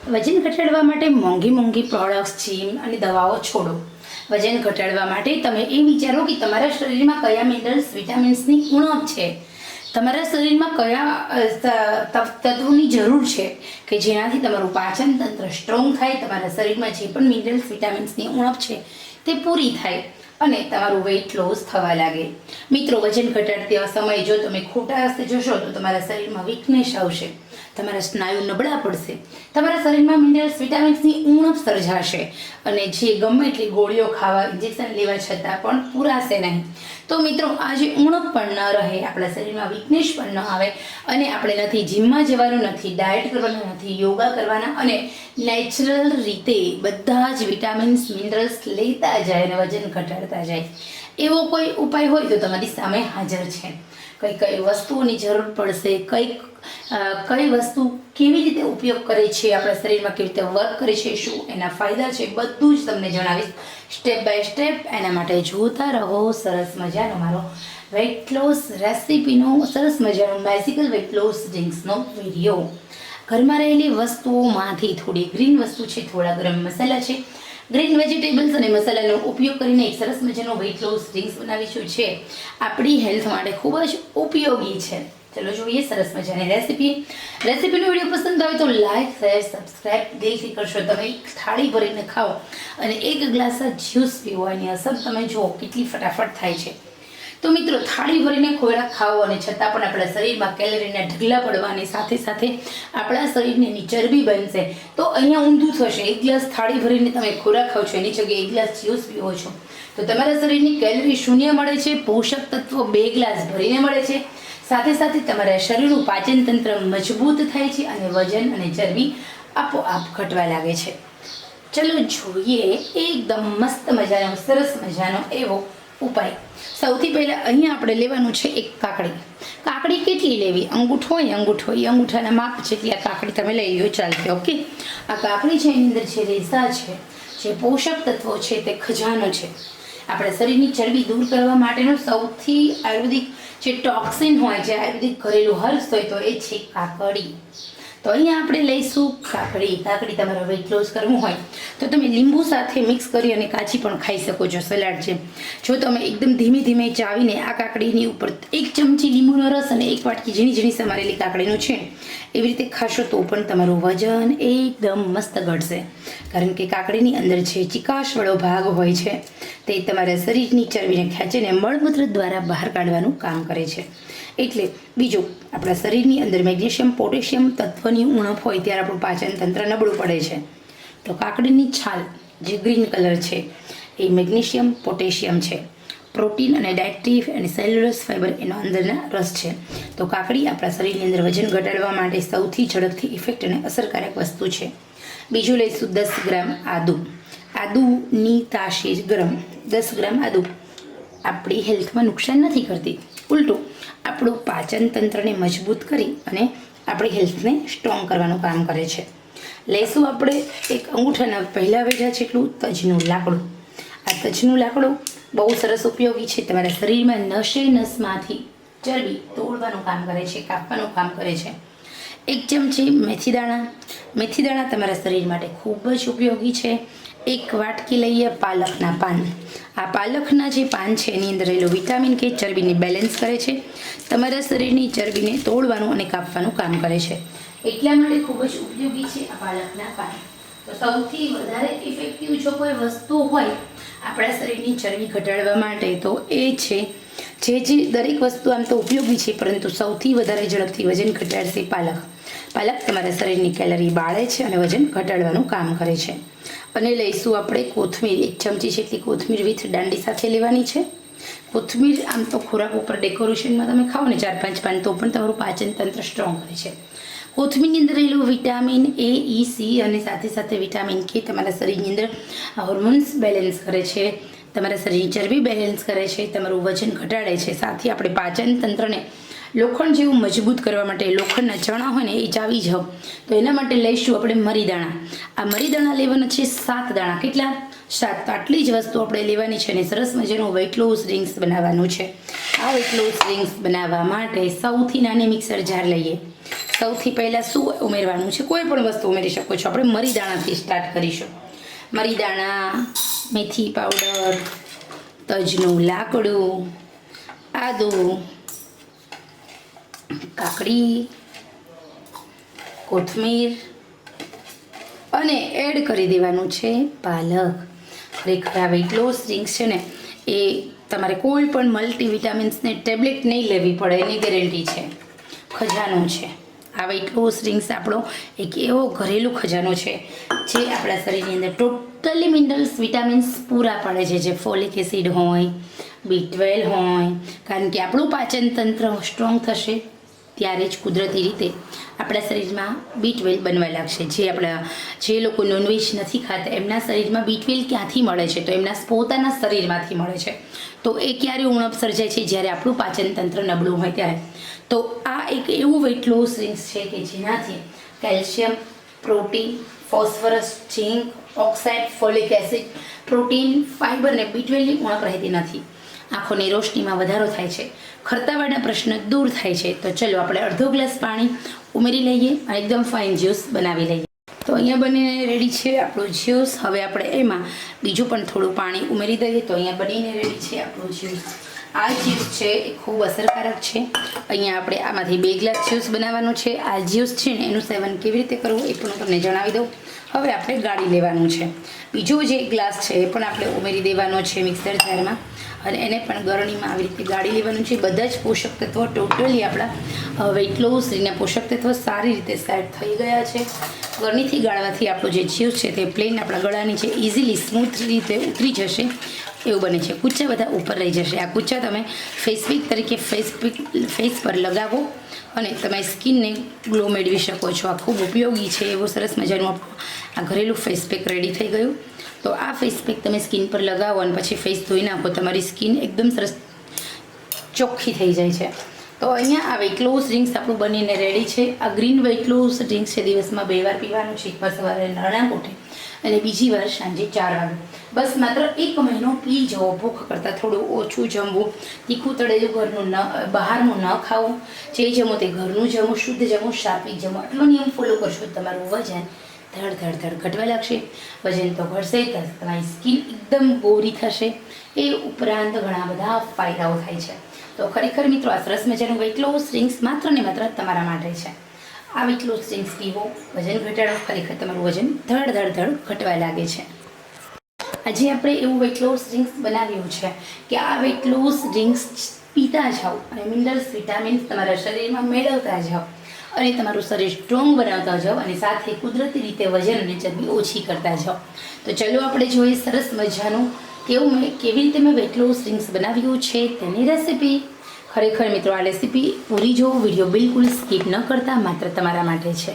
વજન ઘટાડવા માટે મોંઘી પ્રોડક્ટ્સ, જીમ અને દવાઓ છોડો. વજન ઘટાડવા માટે તમે એ વિચારો કે તમારા શરીરમાં કયા મિનરલ્સ, વિટામિન્સની ઉણપ છે, તમારા શરીરમાં કયા તત્વોની જરૂર છે કે જેનાથી તમારું પાચન તંત્ર સ્ટ્રોંગ થાય, તમારા શરીરમાં જે પણ મિનરલ્સ, વિટામિન્સની ઉણપ છે તે પૂરી થાય અને તમારું વેઇટ લોસ થવા લાગે. મિત્રો, વજન ઘટાડતી સમયે જો તમે ખોટા રસ્તે જશો તો તમારા શરીરમાં વીકનેસ આવશે, તમારા સ્નાયુ નબળા પડશે, તમારા શરીરમાં મિનરલ્સ, વિટામિન્સની ઉણપ સર્જાશે અને જે ગમે એટલી ગોળીઓ ખાવા, ઇન્જેક્શન લેવા છતાં પણ પૂરાશે નહીં. તો મિત્રો, આ જે ઉણપ પણ ન રહે, આપણા શરીરમાં વીકનેસ પણ ન આવે અને આપણે નથી જીમમાં જવાનું, નથી ડાયટ કરવાનું, નથી યોગા કરવાના અને નેચરલ રીતે બધા જ વિટામિન્સ, મિનરલ્સ લેતા જાય અને વજન ઘટાડતા જાય, એવો કોઈ ઉપાય હોય તો તમારી સામે હાજર છે. કઈ વસ્તુઓની જરૂર પડશે, કઈ વસ્તુ કેવી રીતે ઉપયોગ કરે છે, આપણા શરીરમાં કેવી રીતે વર્ક કરે છે, શું એના ફાયદા છે, બધું જ તમને જણાવીશ સ્ટેપ બાય સ્ટેપ. એના માટે જોતા રહો સરસ મજાનો મારો વેઇટ લોસ રેસીપીનો, સરસ મજાનો મેજિકલ વેઇટ લોસ ડ્રિંક્સનો વિડીયો. ઘરમાં રહેલી વસ્તુઓમાંથી થોડી ગ્રીન વસ્તુ છે, થોડા ગરમ મસાલા છે, ગ્રીન વેજીટેબલ્સ અને મસાલાનો ઉપયોગ કરીને એક સરસ મજાનો વેઇટ લોસ ડ્રિંક્સ બનાવીશું છે આપણી હેલ્થ માટે ખૂબ જ ઉપયોગી છે. ચલો જોઈએ સરસ મજાની રેસીપીનો વિડીયો પસંદ આવે તો લાઈક, શેર, સબસ્ક્રાઈબ દિલથી કરશો. તમે એક થાળી ભરીને ખાઓ અને એક ગ્લાસ જ્યુસ પીવો, એની અસર તમે જુઓ કેટલી ફટાફટ થાય છે. તો મિત્રો, થાળી ભરીને ખોરાક ખાઓ અને છતાં પણ આપણા શરીરમાં કેલરીના ઢગલા પડવાની સાથે સાથે આપણા શરીરની ચરબી બનશે. તો અહીંયા ઊંધું થશે. એક ગ્લાસ થાળી ભરીને તમે ખોરાક ખાઓ છો, એની જગ્યાએ એક ગ્લાસ જ્યુસ પીવો છો તો તમારા શરીરની કેલરી શૂન્ય મળે છે, પોષક તત્વો 2 ગ્લાસ ભરીને મળે છે, સાથે સાથે તમારા શરીરનું પાચન તંત્ર મજબૂત થાય છે અને વજન અને ચરબી આપોઆપ ઘટવા લાગે છે. ચલો જોઈએ એકદમ મસ્ત મજાનો, સરસ મજાનો એવો ઉપાય. સૌથી પહેલાં અહીંયા આપણે લેવાનું છે એક કાકડી. કાકડી કેટલી લેવી? અંગૂઠો હોય, અંગૂઠાના માપ જેટલી આ કાકડી તમે લઈ લો, ચાલશે. ઓકે, આ કાકડી છે એની અંદર જે રેસા છે, જે પોષક તત્વો છે, તે ખજાનો છે. આપણા શરીરની ચરબી દૂર કરવા માટેનો સૌથી આયુર્વેદિક જે ટોક્સિન હોય, જે આયુર્વેદિક ઘરેલું હર્ષ હોય તો એ છે કાકડી. તો અહીંયા આપણે લઈશું કાકડી તમારે વેઇટ લોસ કરવું હોય તો તમે લીંબુ સાથે મિક્સ કરી અને કાચી પણ ખાઈ શકો છો, સલાડ છે. જો તમે એકદમ ધીમે ચાવીને આ કાકડીની ઉપર 1 ચમચી લીંબુનો રસ અને 1 વાટકી ઝીણી સમારેલી કાકડીનું છે એવી રીતે ખાશો તો પણ તમારું વજન એકદમ મસ્ત ઘટશે. કારણ કે કાકડીની અંદર જે ચિકાશવાળો ભાગ હોય છે તે તમારા શરીરની ચરબીને ખેંચીને મળમૂત્ર દ્વારા બહાર કાઢવાનું કામ કરે છે. એટલે બીજું, આપણા શરીરની અંદર મેગ્નેશિયમ, પોટેશિયમ તત્વની ઉણપ હોય ત્યારે આપણું પાચન તંત્ર નબળું પડે છે. તો કાકડીની છાલ જે ગ્રીન કલર છે એ મેગ્નેશિયમ, પોટેશિયમ છે, પ્રોટીન અને ડાયટ્રી અને સેલ્યુલોસ ફાઇબર એનો અંદરના રસ છે. તો કાકડી આપણા શરીરની અંદર વજન ઘટાડવા માટે સૌથી ઝડપથી ઇફેક્ટ અને અસરકારક વસ્તુ છે. બીજું લઈશું 10 ગ્રામ આદુ. આદુની તાસીર ગરમ. 10 ગ્રામ આદુ આપણી હેલ્થમાં નુકસાન નથી કરતી, ઉલટું આપણું પાચન તંત્રને મજબૂત કરી અને આપણી હેલ્થને સ્ટ્રોંગ કરવાનું કામ કરે છે. લઈશું આપણે એક અંગૂઠાના પહેલા વેઢા જેટલું તજનું લાકડું. આ તજનું લાકડું બહુ સરસ ઉપયોગી છે. તમારા શરીરમાં નસમાંથી ચરબી તોડવાનું કામ કરે છે, કાપવાનું કામ કરે છે. 1 ચમચી મેથી દાણા તમારા શરીર માટે ખૂબ જ ઉપયોગી છે. 1 વાટકી લઈએ પાલકના પાન. આ પાલકના જે પાન છે એની અંદર રહેલું વિટામિન કે ચરબીને બેલેન્સ કરે છે, તમારા શરીરની ચરબીને તોડવાનું અને કાપવાનું કામ કરે છે. એટલા માટે ખૂબ જ ઉપયોગી છે આ પાલકના પાન. તો સૌથી વધારે ઇફેક્ટિવ જો કોઈ વસ્તુ હોય આપણા શરીરની ચરબી ઘટાડવા માટે તો એ છે, જે દરેક વસ્તુ આમ તો ઉપયોગી છે પરંતુ સૌથી વધારે ઝડપથી વજન ઘટાડશે પાલક તમારા શરીરની કેલરી બાળે છે અને વજન ઘટાડવાનું કામ કરે છે. અને લઈશું આપણે કોથમીર. 1 ચમચી જેટલી કોથમીર વિથ દાંડી સાથે લેવાની છે. કોથમીર આમ તો ખોરાક ઉપર ડેકોરેશનમાં તમે ખાઓ ને 4-5 પાન તો પણ તમારું પાચન તંત્ર સ્ટ્રોંગ કરે છે. કોથમીરની અંદર રહેલું વિટામિન A, E, C અને સાથે વિટામિન K તમારા શરીરની અંદર હોર્મોન્સ બેલેન્સ કરે છે, તમારા શરીરની ચરબી બેલેન્સ કરે છે, તમારું વજન ઘટાડે છે. સાથે આપણે પાચન તંત્રને લોખંડ જેવું મજબૂત કરવા માટે લોખંડના ચણા હોય ને એ ચાવી જાઓ તો એના માટે લઈશું આપણે મરીદાણા. આ મરીદાણા લેવાના છે 7 દાણા. કેટલા? 7. તો આટલી જ વસ્તુ આપણે લેવાની છે અને સરસ મજાનું વેઇટ લોસ ડ્રિંક્સ બનાવવાનું છે. આ વેઇટ લોસ ડ્રિંક્સ બનાવવા માટે સૌથી નાની મિક્સર જાર લઈએ. સૌથી પહેલાં શું ઉમેરવાનું છે? કોઈ પણ વસ્તુ ઉમેરી શકો છો. આપણે મરી દાણાથી સ્ટાર્ટ કરીશું. મરી દાણા, મેથી પાવડર, તજનું લાકડું, આદું, કાકડી, કોથમીર અને એડ કરી દેવાનું છે પાલક. ખરેખર આ વેઇટ લોસ ડ્રિંક્સ છે ને એ તમારે કોઈ પણ મલ્ટીવિટામિન્સને ટેબ્લેટ નહીં લેવી પડે એની ગેરંટી છે. ખજાનો છે આ વેઇટ લોસ ડ્રિંક્સ. આપણો એક એવો ઘરેલું ખજાનો છે જે આપણા શરીરની અંદર ટોટલી મિનરલ્સ વિટામિન્સ પૂરા પાડે છે, જે ફોલિક એસિડ હોય, B12 હોય. કારણ કે આપણું પાચન તંત્ર સ્ટ્રોંગ થશે ત્યારે જ કુદરતી રીતે આપણા શરીરમાં B12 બનવા લાગશે. જે લોકો નોનવેજ નથી ખાતા એમના શરીરમાં B12 ક્યાંથી મળે છે? તો એમના પોતાના શરીરમાંથી મળે છે. તો એ ક્યારે ઉણપ સર્જાય છે? જ્યારે આપણું પાચન તંત્ર નબળું હોય ત્યારે. તો આ એક એવું વેઇટ લોસ ડ્રિંક્સ છે કે જેનાથી calcium, protein, phosphorus, zinc, oxide, folic acid, protein, fibre અને B12ની ઉણપ રહેતી નથી. આંખોની રોશનીમાં વધારો થાય છે, ખર્તાવાળના પ્રશ્ન દૂર થાય છે. તો ચલો આપણે અડધો ગ્લાસ પાણી ઉમેરી લઈએ અને એકદમ ફાઇન જ્યુસ બનાવી લઈએ. તો અહીંયા બનીને રેડી છે આપણું જ્યુસ. હવે આપણે એમાં બીજું પણ થોડું પાણી ઉમેરી દઈએ. તો અહીંયા બનીને રેડી છે આપણું જ્યુસ. આ જ્યુસ છે એ ખૂબ અસરકારક છે. અહીંયા આપણે આમાંથી 2 ગ્લાસ જ્યુસ બનાવવાનું છે. આ જ્યુસ છે ને એનું સેવન કેવી રીતે કરવું એ પણ હું તમને જણાવી દઉં. હવે આપણે ગાળી લેવાનું છે. બીજો જે ગ્લાસ છે એ પણ આપણે ઉમેરી દેવાનો છે મિક્સર જારમાં અને એને પણ ગરણીમાં આવી રીતે ગાળી લેવાનું છે. બધા જ પોષક તત્વો ટોટલી આપણા વેઇટ લોસના પોષક તત્વો સારી રીતે સેટ થઈ ગયા છે. ગરણીથી ગાળવાથી આપણું જે જ્યુસ છે તે પ્લેન આપણા ગળાની છે ઇઝીલી સ્મૂથ રીતે ઉતરી જશે એવું બને છે. કૂચા બધા ઉપર રહી જશે. આ કૂચા તમે ફેસપેક તરીકે ફેસ પર લગાવો અને તમે સ્કિનને ગ્લો મેળવી શકો છો. આ ખૂબ ઉપયોગી છે. એવું સરસ મજાનું આ ઘરેલું ફેસ પેક રેડી થઈ ગયું. તો આ ફેસ પેક તમે સ્કિન પર લગાવો અને પછી ફેસ ધોઈ નાખો, તમારી સ્કિન એકદમ સરસ ચોખ્ખી થઈ જાય છે. તો અહીંયા આ વેઇટ લોસ ડ્રિંક્સ આપણું બનીને રેડી છે. આ ગ્રીન વેઇટ લોસ ડ્રિંક્સ છે દિવસમાં 2 વાર પીવાનું છે. એકવાર સવારે નરણા કોઠે અને બીજી વાર સાંજે 4 વાગે. બસ માત્ર 1 મહિનો પી જવો. ભૂખ કરતાં થોડું ઓછું જમવું, તીખું તળેલું ઘરનું બહારનું ન ખાવું, જે જમો તે ઘરનું જમવું, શુદ્ધ જમવું, સાત્વિક જમવું. આટલો નિયમ ફોલો કરશો તમારું વજન ધડ ઘટવા લાગશે. વજન તો ઘટશે જ, તમારી સ્કિન એકદમ ગોરી થશે. એ ઉપરાંત ઘણા બધા ફાયદાઓ થાય છે. તો ખરેખર મિત્રો આ સરસ મજાનું વેઇટ લોસ ડ્રિંક્સ માત્ર ને માત્ર તમારા માટે છે. આ વેઇટ લોસ ડ્રિંક્સ પીવો, વજન ઘટાડો, ખરેખર તમારું વજન ધડ ઘટવા લાગે છે. આજે આપણે એવું વેઇટ લોસ ડ્રિંક્સ બનાવ્યું છે કે આ વેઇટ લોસ ડ્રિંક્સ પીતા જાઓ અને મિનરલ્સ વિટામિન્સ તમારા શરીરમાં મેળવતા જાઓ અને તમારું શરીર સ્ટ્રોંગ બનાવતા જાઓ અને સાથે કુદરતી રીતે વજન અને ચરબી ઓછી કરતા જાઓ. તો ચલો આપણે જોઈએ સરસ મજાનું કેવી રીતે મેં વેઇટ લોસ ડ્રિંક્સ બનાવ્યું છે તેની રેસીપી. ખરેખર મિત્રો આ રેસીપી પૂરી જોવો, વિડીયો બિલકુલ સ્કીપ ન કરતા, માત્ર તમારા માટે છે.